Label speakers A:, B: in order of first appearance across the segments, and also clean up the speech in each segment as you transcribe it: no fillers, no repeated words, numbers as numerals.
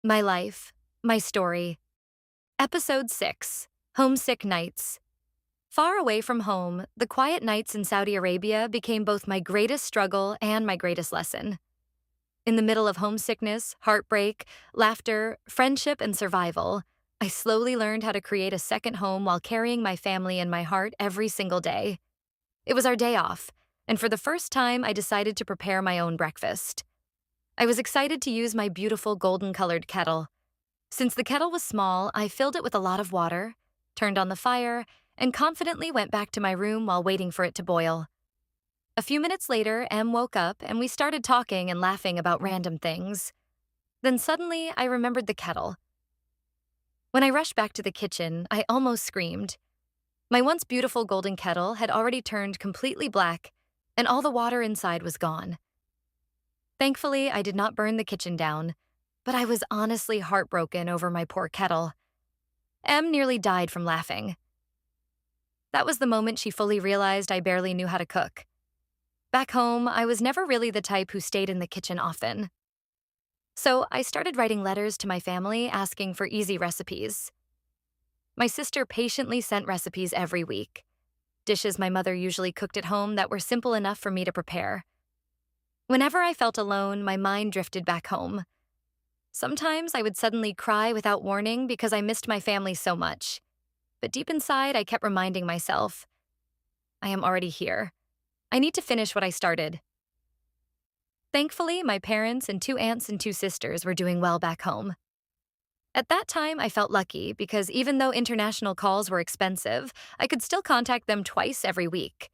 A: My Life, My Story. Episode 6, Homesick Nights. Far away from home, the quiet nights in Saudi Arabia became both my greatest struggle and my greatest lesson. In the middle of homesickness, heartbreak, laughter, friendship, and survival, I slowly learned how to create a second home while carrying my family in my heart every single day. It was our day off, and for the first time, I decided to prepare my own breakfast. I was excited to use my beautiful golden-colored kettle. Since the kettle was small, I filled it with a lot of water, turned on the fire, and confidently went back to my room while waiting for it to boil. A few minutes later, Em woke up and we started talking and laughing about random things. Then suddenly, I remembered the kettle. When I rushed back to the kitchen, I almost screamed. My once beautiful golden kettle had already turned completely black, and all the water inside was gone. Thankfully, I did not burn the kitchen down, but I was honestly heartbroken over my poor kettle. Em nearly died from laughing. That was the moment she fully realized I barely knew how to cook. Back home, I was never really the type who stayed in the kitchen often. So I started writing letters to my family asking for easy recipes. My sister patiently sent recipes every week, dishes my mother usually cooked at home that were simple enough for me to prepare. Whenever I felt alone, my mind drifted back home. Sometimes I would suddenly cry without warning because I missed my family so much. But deep inside, I kept reminding myself, I am already here. I need to finish what I started. Thankfully, my parents and 2 aunts and 2 sisters were doing well back home. At that time, I felt lucky because even though international calls were expensive, I could still contact them twice every week.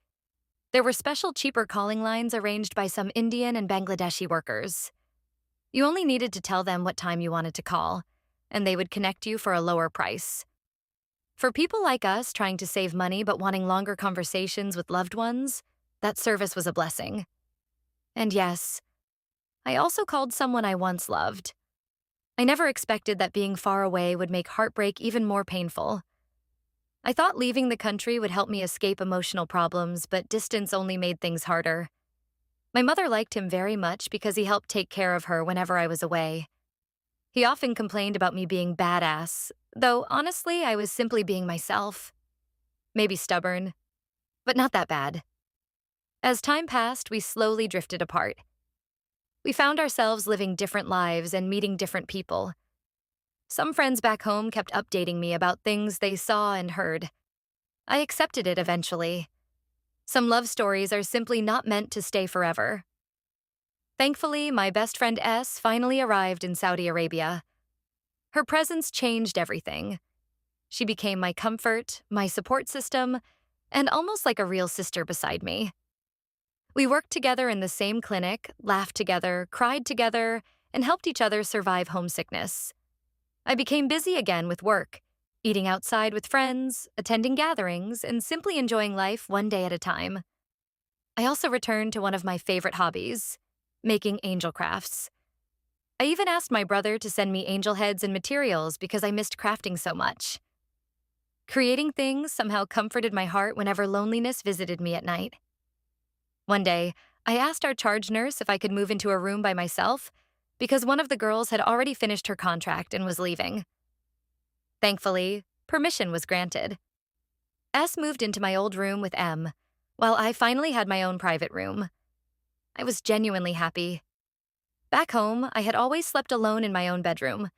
A: There were special cheaper calling lines arranged by some Indian and Bangladeshi workers. You only needed to tell them what time you wanted to call, and they would connect you for a lower price. For people like us trying to save money but wanting longer conversations with loved ones, that service was a blessing. And yes, I also called someone I once loved. I never expected that being far away would make heartbreak even more painful. I thought leaving the country would help me escape emotional problems, but distance only made things harder. My mother liked him very much because he helped take care of her whenever I was away. He often complained about me being badass, though honestly, I was simply being myself. Maybe stubborn, but not that bad. As time passed, we slowly drifted apart. We found ourselves living different lives and meeting different people. Some friends back home kept updating me about things they saw and heard. I accepted it eventually. Some love stories are simply not meant to stay forever. Thankfully, my best friend S finally arrived in Saudi Arabia. Her presence changed everything. She became my comfort, my support system, and almost like a real sister beside me. We worked together in the same clinic, laughed together, cried together, and helped each other survive homesickness. I became busy again with work, eating outside with friends, attending gatherings, and simply enjoying life one day at a time. I also returned to one of my favorite hobbies, making angel crafts. I even asked my brother to send me angel heads and materials because I missed crafting so much. Creating things somehow comforted my heart whenever loneliness visited me at night. One day, I asked our charge nurse if I could move into a room by myself because one of the girls had already finished her contract and was leaving. Thankfully, permission was granted. S moved into my old room with M, while I finally had my own private room. I was genuinely happy. Back home, I had always slept alone in my own bedroom,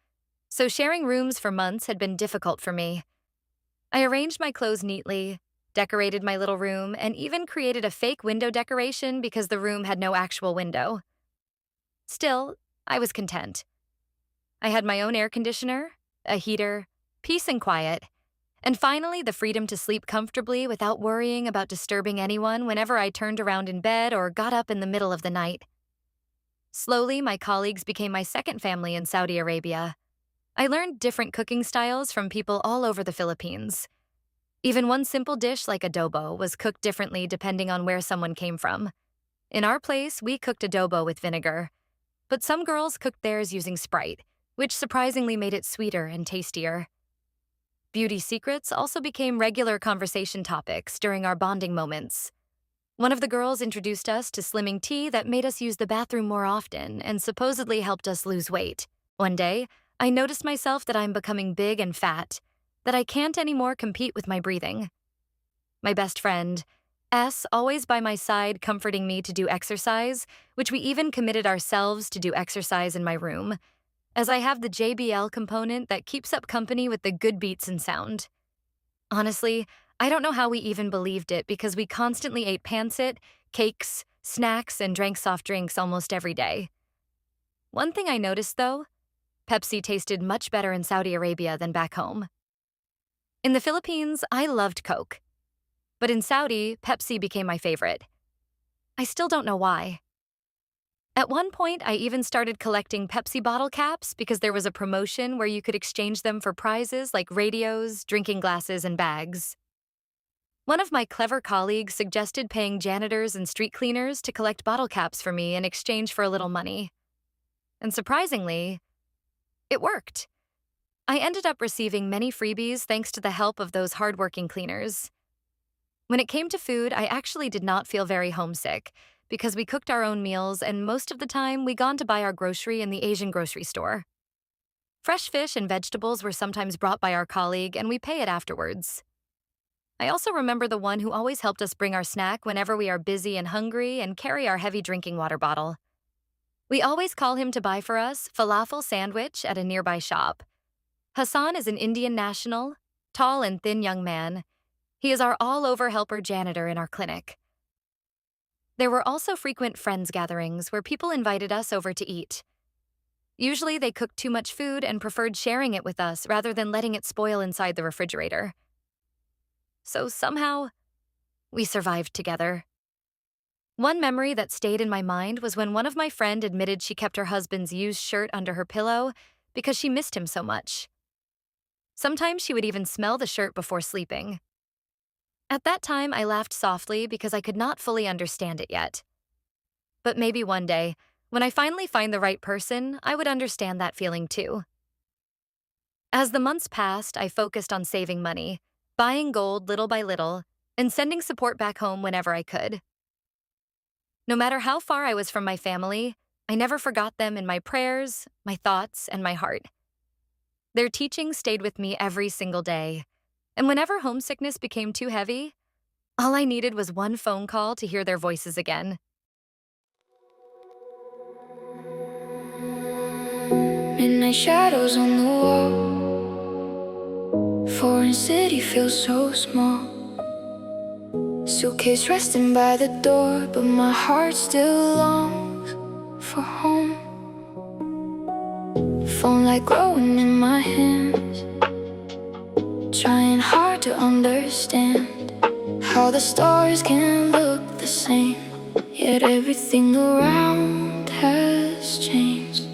A: so sharing rooms for months had been difficult for me. I arranged my clothes neatly, decorated my little room, and even created a fake window decoration because the room had no actual window. Still, I was content. I had my own air conditioner, a heater, peace and quiet, and finally the freedom to sleep comfortably without worrying about disturbing anyone whenever I turned around in bed or got up in the middle of the night. Slowly, my colleagues became my second family in Saudi Arabia. I learned different cooking styles from people all over the Philippines. Even one simple dish like adobo was cooked differently depending on where someone came from. In our place, we cooked adobo with vinegar, but some girls cooked theirs using Sprite, which surprisingly made it sweeter and tastier. Beauty secrets also became regular conversation topics during our bonding moments. One of the girls introduced us to slimming tea that made us use the bathroom more often and supposedly helped us lose weight. One day, I noticed myself that I'm becoming big and fat, that I can't anymore compete with my breathing. My best friend, S, always by my side comforting me to do exercise, which we even committed ourselves to do exercise in my room, as I have the JBL component that keeps up company with the good beats and sound. Honestly, I don't know how we even believed it because we constantly ate pancit, cakes, snacks, and drank soft drinks almost every day. One thing I noticed, though, Pepsi tasted much better in Saudi Arabia than back home. In the Philippines, I loved Coke. But in Saudi, Pepsi became my favorite. I still don't know why. At one point, I even started collecting Pepsi bottle caps because there was a promotion where you could exchange them for prizes like radios, drinking glasses, and bags. One of my clever colleagues suggested paying janitors and street cleaners to collect bottle caps for me in exchange for a little money. And surprisingly, it worked. I ended up receiving many freebies thanks to the help of those hardworking cleaners. When it came to food, I actually did not feel very homesick because we cooked our own meals and most of the time we gone to buy our grocery in the Asian grocery store. Fresh fish and vegetables were sometimes brought by our colleague and we pay it afterwards. I also remember the one who always helped us bring our snack whenever we are busy and hungry and carry our heavy drinking water bottle. We always call him to buy for us falafel sandwich at a nearby shop. Hassan is an Indian national, tall and thin young man. He is our all-over helper janitor in our clinic. There were also frequent friends gatherings where people invited us over to eat. Usually they cooked too much food and preferred sharing it with us rather than letting it spoil inside the refrigerator. So somehow, we survived together. One memory that stayed in my mind was when one of my friends admitted she kept her husband's used shirt under her pillow because she missed him so much. Sometimes she would even smell the shirt before sleeping. At that time, I laughed softly because I could not fully understand it yet. But maybe one day, when I finally find the right person, I would understand that feeling too. As the months passed, I focused on saving money, buying gold little by little, and sending support back home whenever I could. No matter how far I was from my family, I never forgot them in my prayers, my thoughts, and my heart. Their teachings stayed with me every single day. And whenever homesickness became too heavy, all I needed was one phone call to hear their voices again.
B: Midnight shadows on the wall. Foreign city feels so small. Suitcase resting by the door, but my heart still longs for home. Phone light glowing in my hands, trying hard to understand how the stars can look the same, yet everything around has changed.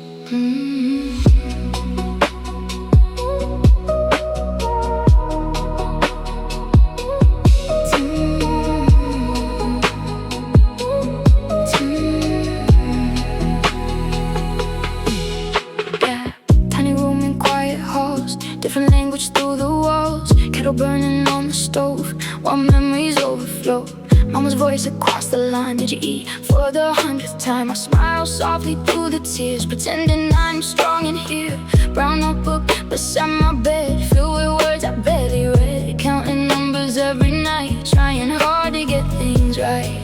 B: Yeah, tiny room in quiet halls, different language through the walls, kettle burning on the stove while memories overflow. Mama's voice across the line, did you eat for the 100th time? I smile softly through the tears, pretending I'm strong in here. Brown notebook beside my bed, filled with words I barely read, counting numbers every night, trying hard to get things right.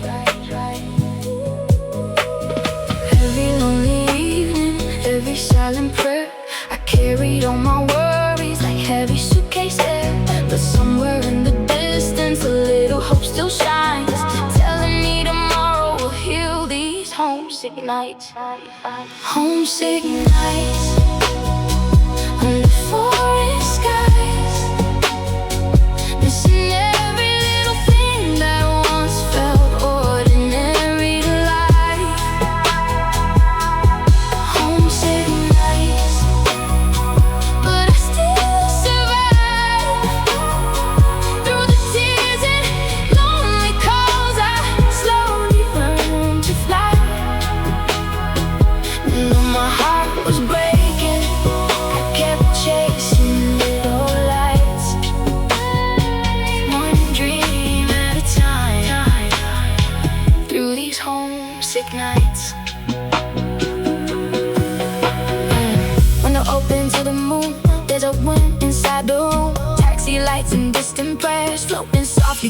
B: Every lonely evening, every silent prayer, I carried all my worries like heavy suitcase air. But somewhere in the distance, a little hope still shines, telling me tomorrow will heal these homesick nights. Homesick nights under forest skies, missing every little thing that once felt ordinary to life. Homesick nights, but I still survive through the tears and lonely calls. I slowly learned to fly. No, my heart was breaking,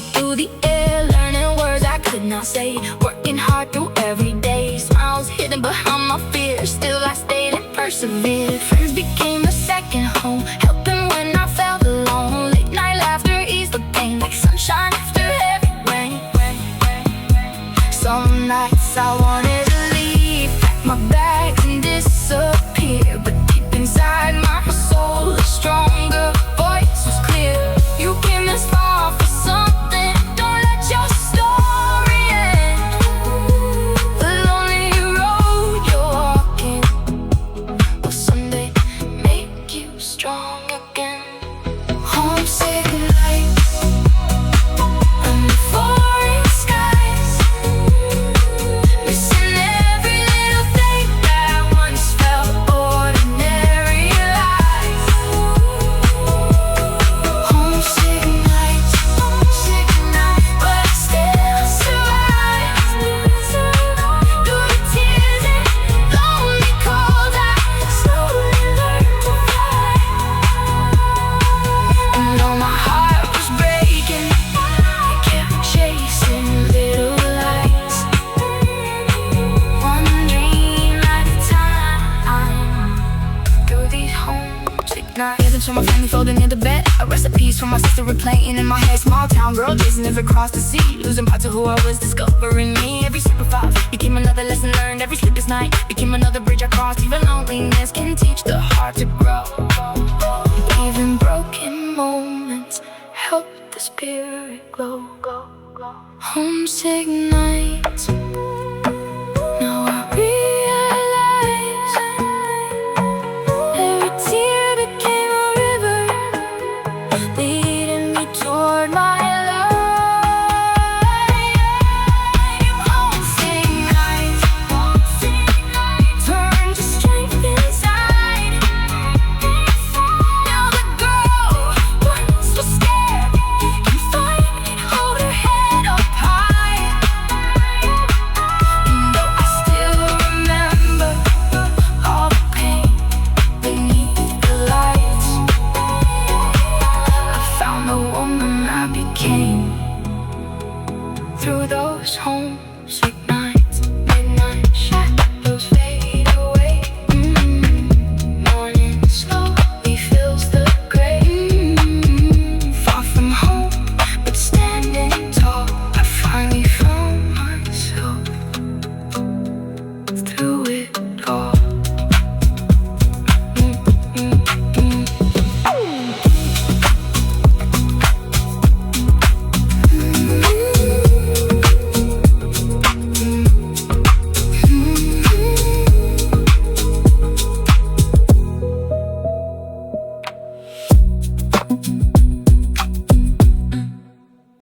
B: Heartbeat through the air, learning words I could not say, working hard through every day. Smiles hidden behind my fears, still I stayed and persevered. Friends became a second home, helping when I felt alone. Late night laughter eased the pain, like sunshine after heavy rain. Some nights I wanted to leave, pack my bags and disappear, but deep inside my soul, a stronger voice was clear. You came this far for something, don't let your story end. The lonely road you're walking will someday make you strong again. Homesick nights under foreign skies, missing every little thing that once felt ordinary life. Homesick nights, but I still survive. Through the tears and lonely cold, I slowly learned to fly. And though my heart was breaking, I kept chasing little lights, one dream at a time. Through these homesick nights, heading to my family folding in the bed, a recipe for my sister replaying in my head. Small town girl chasing never crossed the sea, losing parts of who I was, discovering me. Every sacrifice became another lesson learned, every sleepless night became another bridge I crossed. Even loneliness can teach the heart to grow. Even broken moments help the spirit glow. Homesick night.